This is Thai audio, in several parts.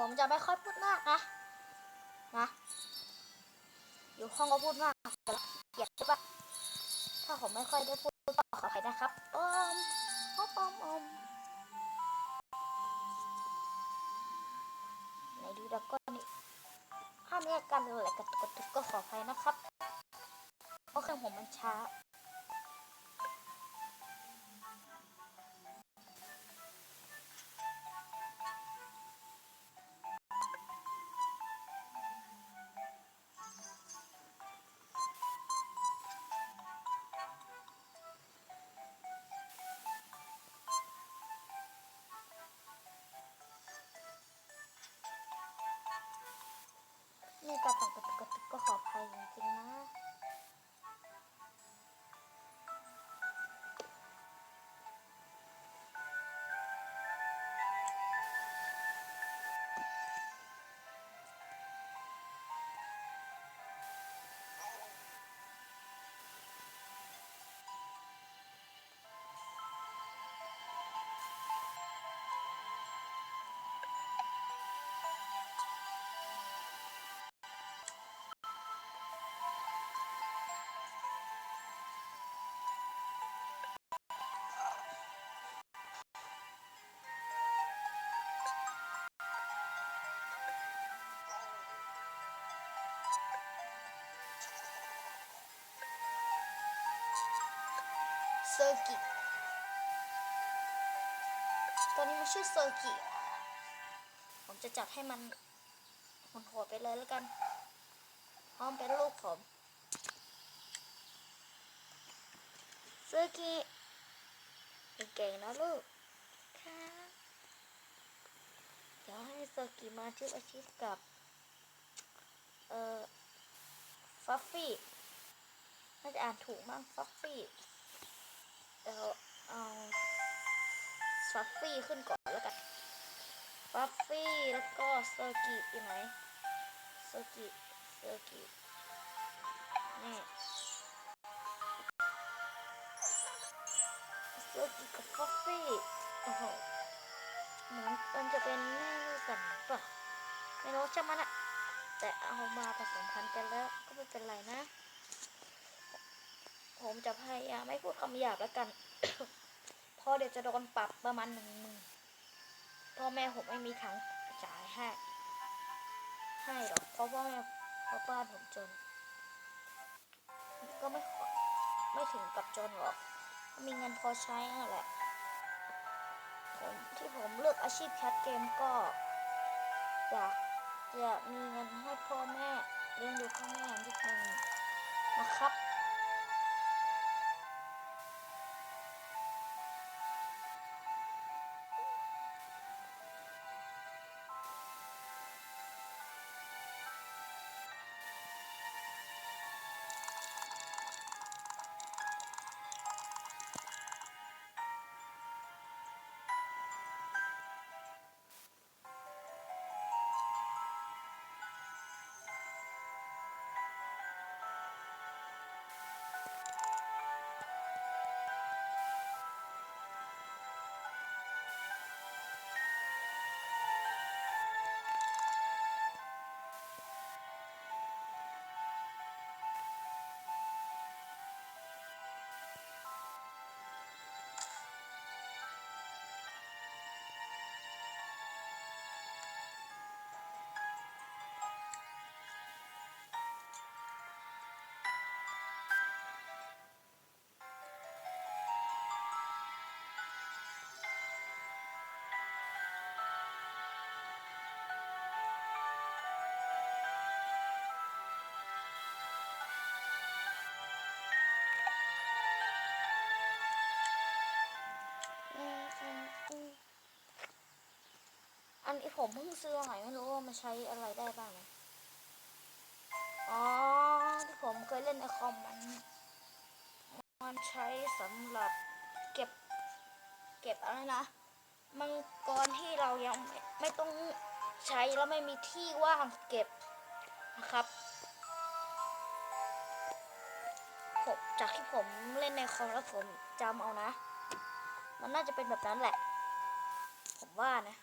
ผมจะไม่ค่อยพูดมากนะอยู่ห้องก็พูดมากเกลียดใช่ปะถ้าผมไม่ค่อยได้พูดก็ขออภัยนะครับไหนดูแล้วก็นี่ถ้ามีอาการอะไรกระตุกก็ขออภัยนะครับเพราะเครื่องผมมันช้ามีการกระตุกก็ขออภัยจริงๆนะเซอร์กิตัวนี้มันชื่อเซอร์กิผมจะจัดให้มันโหดไปเลยแล้วกันพร้อมเป็นลูกผมเซอร์กิเก่งนะลูกค่ะเดี๋ยวให้เซอร์กิมาชื่ออาชีพกับฟัฟฟี่น่าจะอ่านถูกมั้งฟัฟฟี่เดี๋ยวเอาฟัฟฟี่ขึ้นก่อนแล้วกันฟัฟฟี่แล้วก็เซอร์กิอยู่ไหนเซอร์กินี่เซอร์กิกับฟัฟฟี่โอ้โหเหมือนมันจะเป็นแม่ลูกกันป่ะไม่รู้ช่างมันอะแต่เอามาผสมพันธุ์กันแล้วก็ไม่เป็นไรนะผมจะพยายามไม่พูดคำหยาบแล้วกัน เพราะเดี๋ยวจะโดนปรับประมาณ10,000พ่อแม่ผมไม่มีทางจ่ายให้หรอกเพราะว่าเพราะบ้านผมจนก็ไม่ถึงกับจนหรอกมีเงินพอใช้นั่นแหละที่ผมเลือกอาชีพแคสเกมก็ อยากจะมีเงินให้พ่อแม่เลี้ยงดูพ่อแม่นิดนึงนะครับอันนี้ผมเพิ่งซื้อมาใหม่ไม่รู้ว่ามันใช้อะไรได้บ้างนะอ๋อที่ผมเคยเล่นในคอมมันใช้สำหรับเก็บอะไรนะมังกรที่เรายังไม่ต้องใช้แล้วไม่มีที่ว่างเก็บนะครับผมจากที่ผมเล่นในคอมแล้วผมจำเอานะมันน่าจะเป็นแบบนั้นแหละผมว่านะ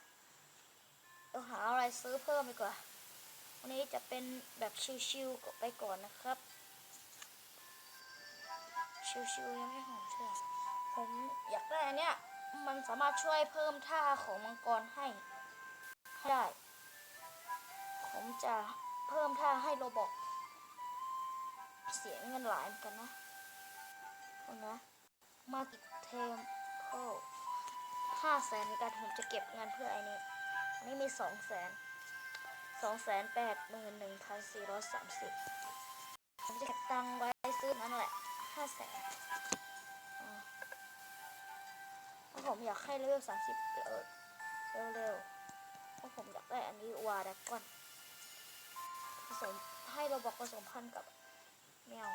เราหาอะไรซื้อเพิ่มดีกว่าวันนี้จะเป็นแบบชิวๆไปก่อนนะครับชิวๆยังไม่หอมเชื่อผมอยากได้อันเนี้ยมันสามารถช่วยเพิ่มท่าของมังกรให้ได้ผมจะเพิ่มท่าให้โรบอกเสียเงินหลายเหมือนกันนะเอานะมากิเทมโอ้500,000ในการผมจะเก็บเงินเพื่อไอ้นี้อันนี้มี281,430ผมจะเก็บตังค์ไว้ซื้อนั่นแหละ500,000เพราะผมอยากให้เลเวล30เร็วๆเพราะผมอยากได้อันนี้วาดากอนผสมให้เราบอกผสมพันธุ์กับแมว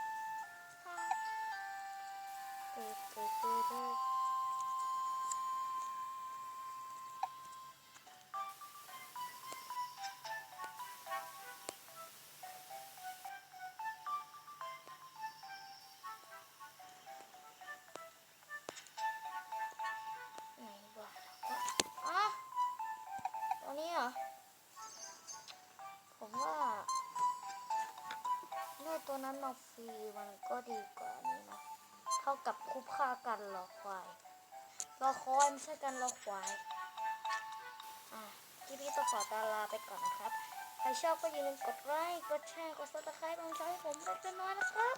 ไหนวาดากอนตัวนี้เหรอผมว่าได้ตัวนั้นมาฟรีมันก็ดีกว่านี้นะเท่ากับคุ้มค่ากันรอควายรอคอยไม่ใช่กันรอควายพี่ต้องขอตาลาไปก่อนนะครับใครชอบก็อย่าลืมกดไลค์กดแชร์กดซับสไครป์ต้องใช้ผมเล็กน้อยนะครับ